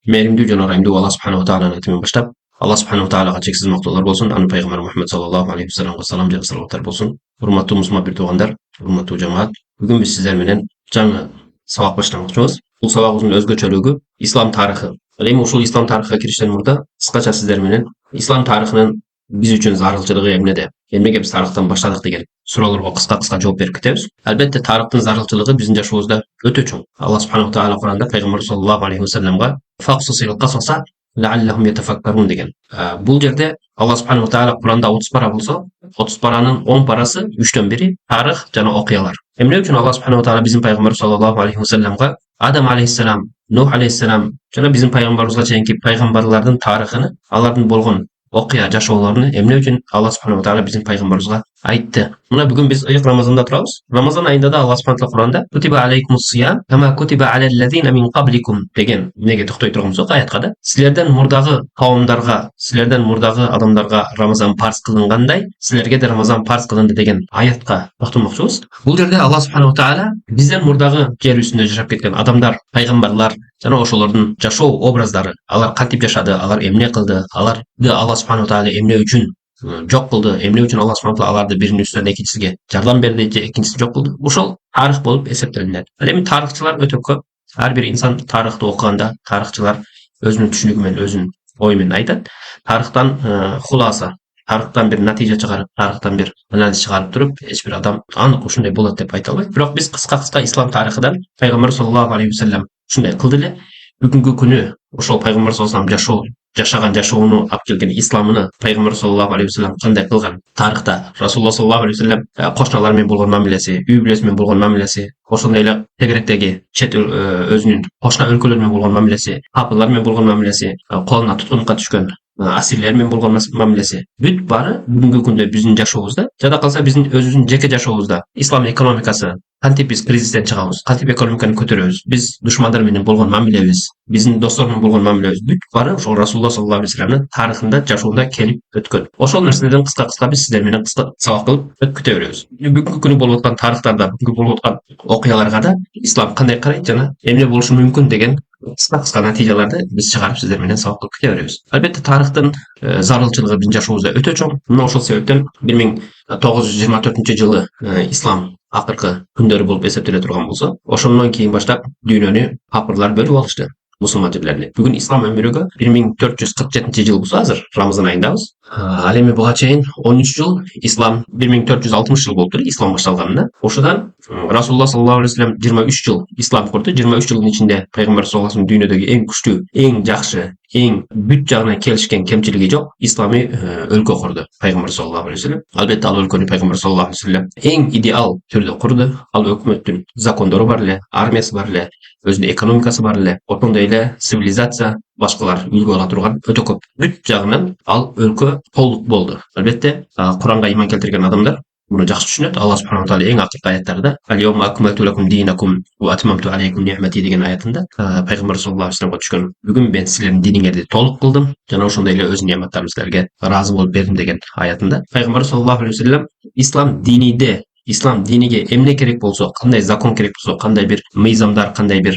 Mehrimdүү жана ырайымдуу Алла субханала тааlanын атымен баштап, Алла субханала таалага чексиз мактоолор болсун. Аны пайгамбар Мухаммед саллаллаху алейхи вассаламга салам жана салаваттар болсун. Урматтуу мусулман бир туугандар, урматтуу жамаат. Бүгүн биз сиздер менен жаңы сабак баштамакчыбыз. Бул сабагыбыздын өзгөчөлүгү ислам тарыхы. Эми ушул ислам тарыхына кириштен мурда кыскача сиздер менен ислам тарыхынын биз үчүн зарылчылыгы эмнеде, эмнеге биз тарыхтан баштадык деген суроолорго кыска жооп берип кетебиз. Албетте тарыхтын зарылчылыгы биздин жашообузда өтө чоң. Алла субханала таала Куранда пайгамбар саллаллаху алейхи вассаламга факсусил касаса лааллахум ятафаккарун деген. Бул жерде Алла субханала таала Куранда 30 пара болсо, 30 паранын 10 парасы 3төн бири тарых жана окуялар. Эмне үчүн Алла субханала таала биздин пайгамбар саллаллаху алейхи вассаламга Адам алейхиссалам, Нух алейхиссалам жана биздин пайгамбарыбызга чейинки пайгамбарлардын тарыхын, алардын болгон окуя жашоолорун эмне үчүн Алла субханала таала биздин пайгамбарыбызга айтты. Мына бүгүн биз ыйык Рамазанда турабыз. Рамазан айында да Алла субханала таала Куранда кутиба алейкумус сиям кама кутиба алаллазина мин кабликум деген эмнеге токтой турганбыз аятка да. Силерден мурдагы кавымдарга, силерден мурдагы адамдарга Рамазан парз кылынгандай, силерге да Рамазан парз кылынды деген аятка токтолмокчубуз. Бул жерде Алла субханала таала бизден мурдагы жер үстүндө жашап кеткен адамдар, пайгамбарлар жана ошолордун жашоо образдары, алар кантип жашады, алар эмне кылды, аларды Алла субханала таала эмне үчүн жок кылды, эмне үчүн Алла субханала таала аларды биринин үстүнөн экинчисиге жардам берди же экинчисин жок кылды. Ошол тарых болуп эсептелинет. Ал эми тарыхчылар өтө көп. Ар бир инсан тарыхты окуганда тарыхчылар өзүнүн түшүнүгү менен, өзүнүн ою менен айтат. Тарыхтан хуласа, тарыхтан бир натыйжа чыгарып, тарыхтан бир анализ чыгарып туруп, эч бир адам анык ушундай болот деп айта албайт. Бирок биз кыска ислам тарыхыдан пайгамбар саллаллаху алейхи вассалам ушундай кылды эле. Бүгүнкү күнү ошол пайгамбар саллаллаху алейхи вассалам жашаган жашоону алып келген исламыны пайгамбар саллаллаху алейхи вассалам кандай кылган, тарыхта Расулулла саллаллаху алейхи вассалам кошуналар менен болгон мамилеси, үй бүлөсү менен болгон мамилеси, ошондой эле тегеректеги чет өзүнүн кошуна өлкөлөр менен болгон мамилеси, капылар менен болгон мамилеси, колуна туткунлукка түшкөн асирлер менен болгон мамилеси, бүт баары бүгүнкү күндө биздин жашообузда, жада калса биздин өзүбүздүн жеке жашообузда ислам экономикасы кантип биз кризистен чыгабыз, кантип экономиканы көтөрөбүз, биз душмандар менен болгон мамилебиз, биздин достор менен болгон мамилебиз, бүт баары ошол Расулулла саллаллаху алейхи вассаламдын тарыхында, жашоонда келип өткөн. Ошол нерселерден кыска биз сиздер менен кыска сабак кылып күтө беребиз. Бүгүнкү күнү болуп аткан тарыхтарда, бүгүнкү болуп аткан окуяларга да ислам кандай карайт жана эмне болушу мүмкүн деген кыска натыйжаларды биз чыгарып сиздер менен сабак кылып күтө беребиз. Албетте тарыхтын зарылчылыгы биздин жашообузда өтө чоң. Мына ошол себептен 1924-жылы ислам акыркы күндөрү болуп эсептеле турган болсо, ошондон кийин баштап дүйнөнү папырлар бөлүп алышты. Мусулман жерлерини. Бүгүн ислам өмүрүгө 1447-жыл болсо азыр Рамазан айындабыз. Ал эми буга чейин 13 жыл ислам 1460 жыл болуптур ислам башталганына. Ошодан Расулулла саллаллаху алейхи вассалам 23 жыл ислам курду. 23 жылдын ичинде пайгамбар саллаллаху алейхи вассалам дүйнөдөгү эң күчтүү, эң жакшы, эң бүт жагынан келишкен, кемчилиги жок ислами өлкө курду пайгамбар саллаллаху алейхи вассалам. Албетте ал өлкөнү пайгамбар саллаллаху алейхи вассалам эң идеал түрдө курду. Ал өкмөттүн закондору бар эле, армиясы бар эле, өзүнүн экономикасы бар эле, ошондой эле цивилизация, башкалар үлгү ала турган өтө көп. Бүт жагынан ал өлкө толук болду. Албетте Куранга иман келтирген адамдар муну жакшы түшүнөт. Алла субханала таала эң акыркы аяттарда "Ал-йawma akmaltu lakum dinakum wa atmamtu alaykum ni'mati" деген аятында пайгамбар саллаллаху алейхи вассаламга түшкөн "Бүгүн мен силердин диниңерди толук кылдым жана ошондой эле өз неаматтарымды силерге ыраазы болуп бердим" деген аятында пайгамбар саллаллаху алейхи вассалам ислам диниге эмне керек болсо, кандай закон керек болсо, кандай бир мыйзамдар, кандай бир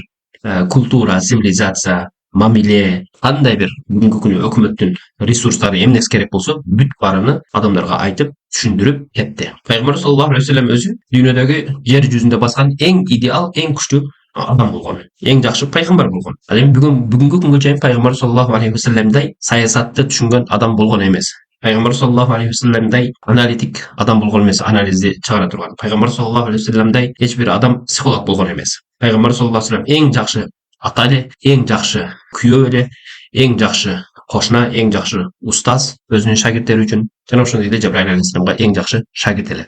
культура, цивилизация, мамиле, кандай бир бүгүнкү күнү өкмөттүн ресурстары эмнеси керек болсо, бүт баарыны адамдарга айтып, түшүндүрүп кетти. Пайгамбар саллаллаху алейхи вассалам өзү дүйнөдөгү жер жүзүндө баскан эң идеал, эң күчтүү адам болгон, эң жакшы пайгамбар болгон. Ал эми бүгүнкү күнгө чейин пайгамбар саллаллаху алейхи вассаламдай саясатты түшүнгөн адам болгон эмес. Пайгамбар саллаллаху алейхи вассаламдай аналитик адам болгон эмес, анализди чыгара турган. Пайгамбар саллаллаху алейхи вассаламдай эч бир адам психолог болгон эмес. Пайгамбар саллаллаху алейхи вассалам эң жакшы ата эле, эң жакшы күйөө эле, эң жакшы кошуна, эң жакшы устаз өзүнүн шагирттери үчүн жана ошондой эле Жабраил алейхиссаламга эң жакшы шагирт эле.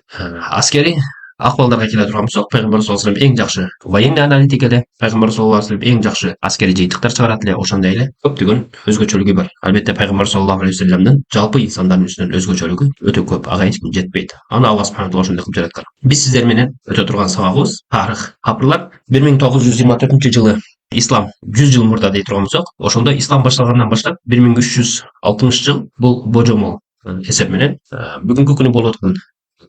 Аскери акыбалдарга келе турган болсок, пайгамбар саллаллаху алейхи вассалам эң жакшы военный аналитик эле, пайгамбар саллаллаху алейхи вассалам эң жакшы аскери жыйынтыктар чыгарат эле, ошондой эле көптөгөн өзгөчөлүгү бар. Албетте пайгамбар саллаллаху алейхи вассаламдын жалпы инсандардын үстүнөн өзгөчөлүгү өтө көп, ага эч ким жетпейт. Аны Алла субханала таала ошондой кылып жараткан. Биз сиздер менен өтө турган сабагыбыз тарых. Папырлар 1924-жылы ислам 100 жыл мурда дей турган болсок, ошондо ислам башталгандан баштап 1360 жыл бул божомол эсеп менен бүгүнкү күнү болуп аткан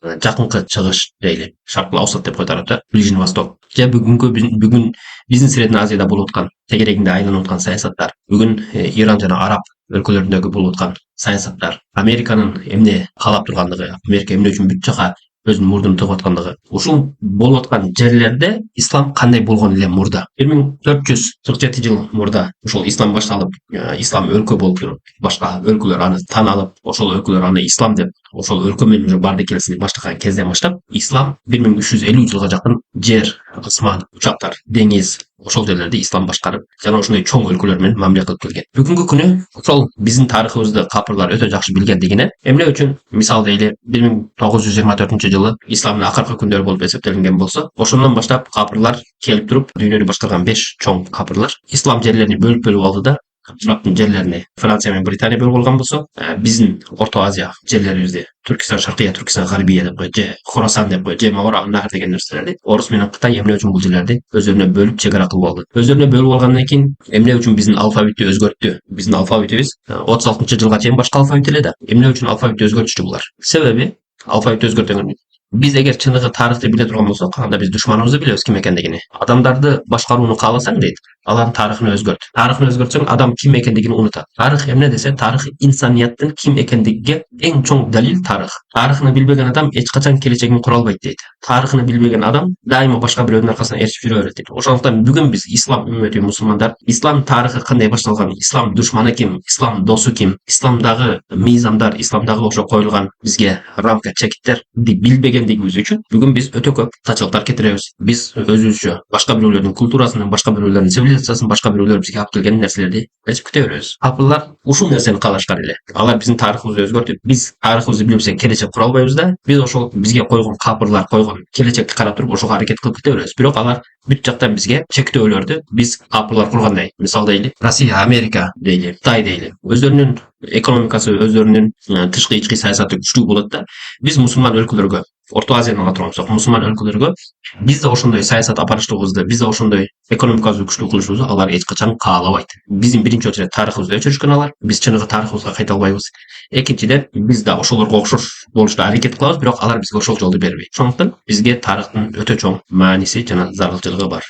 жакынкы чыгыш дейли, шаркыл аусат деп коет арабдар, Ближний Восток же бүгүн биздин Средний Азияда болуп аткан тегерегинде айланып аткан саясаттар, бүгүн Иран жана араб өлкөлөрүндөгү болуп аткан саясаттар, Американын эмне каалап тургандыгы, Америка эмне үчүн бүт жака өзүнүн мурдун тыгып аткандыгы, ушул болуп аткан жерлерде ислам кандай болгон эле мурда 1447 жыл мурда ошол ислам башталып, ислам өлкө болуп туруп, башка өлкөлөр аны тан алып, ошол өлкөлөр аны ислам деп, ошол өлкө менен уже барды келсин баштаган кезден баштап, ислам 1350 жылга жакын жер, асман, учактар, деңиз, ошол жерлерди ислам башкарып, жана ошондой чоң өлкөлөр менен мамиле кылып келген. Бүгүнкү күнү ошол биздин тарыхыбызды капырлар өтө жакшы билгендигине, эмне үчүн мисал дейли 1924-жылы исламдын акыркы күндөрү болуп эсептелинген болсо, ошондон баштап капырлар келип туруп, дүйнөнү башкарган 5 чоң капырлар ислам жерлерин бөлүп алды да, Арабтын жерлерини Франция менен Британия бөлүп алган болсо, биздин Орто Азия жерлерибизди Түркистан Шаркыя, Түркистан Гарбия деп коет, же Хорасан деп коет, же Маваракнахр деген нерселерди орус менен Кытай эмне үчүн бул жерлерди өзүнө бөлүп чек ара кылып алды. Өзүнө бөлүп алгандан кийин эмне үчүн биздин алфавитти өзгөрттү? Биздин алфавитибиз 36-жылга чейин башка алфавит эле да. Эмне үчүн алфавитти өзгөртүштү булар? Себеби алфавитти өзгөртөндөн биз эгер чыныгы тарыхты биле турган болсок, анда биз душманыбызды билебиз ким экендигини. Адамдарды башкарууну кааласаң дейт, алардын тарыхын өзгөрт. Тарыхын өзгөртсөң, адам ким экендигин унутат. Тарых эмне десе, тарых инсанияттын ким экендигиге эң чоң далил тарых. Тарыхын билбеген адам эч качан келечегин кура албайт дейт. Тарыхын билбеген адам дайыма башка бирөөнүн аркасынан ээрчип жүрө берет дейт. Ошондуктан бүгүн биз ислам үммөтү мусулмандар, ислам тарыхы кандай башталган, ислам душманы ким, ислам досу ким, исламдагы мыйзамдар, исламдагы ошо коюлган бизге рамка, чекиттерди билбегендигибиз үчүн бүгүн биз өтө көп качылыктар кетиребиз. Биз өзүбүзчө башка бирөөлөрдүн культурасын, башка бирөөлөрдүн цивилизациясын, башка бирөөлөр бизге алып келген нерселерди эсип күтө беребиз. Капырлар ушул нерсени каалашкан эле. Алар биздин тарыхыбызды өзгөртүп, биз тарыхыбызды билбесек келечек кура албайбыз да. Биз ошол бизге койгон капырлар койгон келечекти карап туруп ошого аракет кылып кете беребиз. Бирок алар бүт жактан бизге чектөөлөрдү биз капырлар кургандай. Мисал дейли, Россия, Америка дейли, Кытай дейли. Өздөрүнүн экономикасы, өздөрүнүн тышкы ички саясаты күчтүү болот да. Биз мусулман өлкөлөргө, Орто Азияны ала турганбызсак, мусулман өлкөлөргө биз да ошондой саясат апарыштыгыбызды, биз да ошондой экономикабызды күчтүү кылышыбызды алар эч качан каалабайт. Биздин биринчи очередь тарыхыбызды өчүрүшкөн алар, биз чыныгы тарыхыбызга кайта албайбыз. Экинчиден, биз да ошолорго окшош болушка аракет кылабыз, бирок алар бизге ошол жолду бербейт. Ошондуктан бизге тарыхтын өтө чоң мааниси жана зарылчылыгы бар.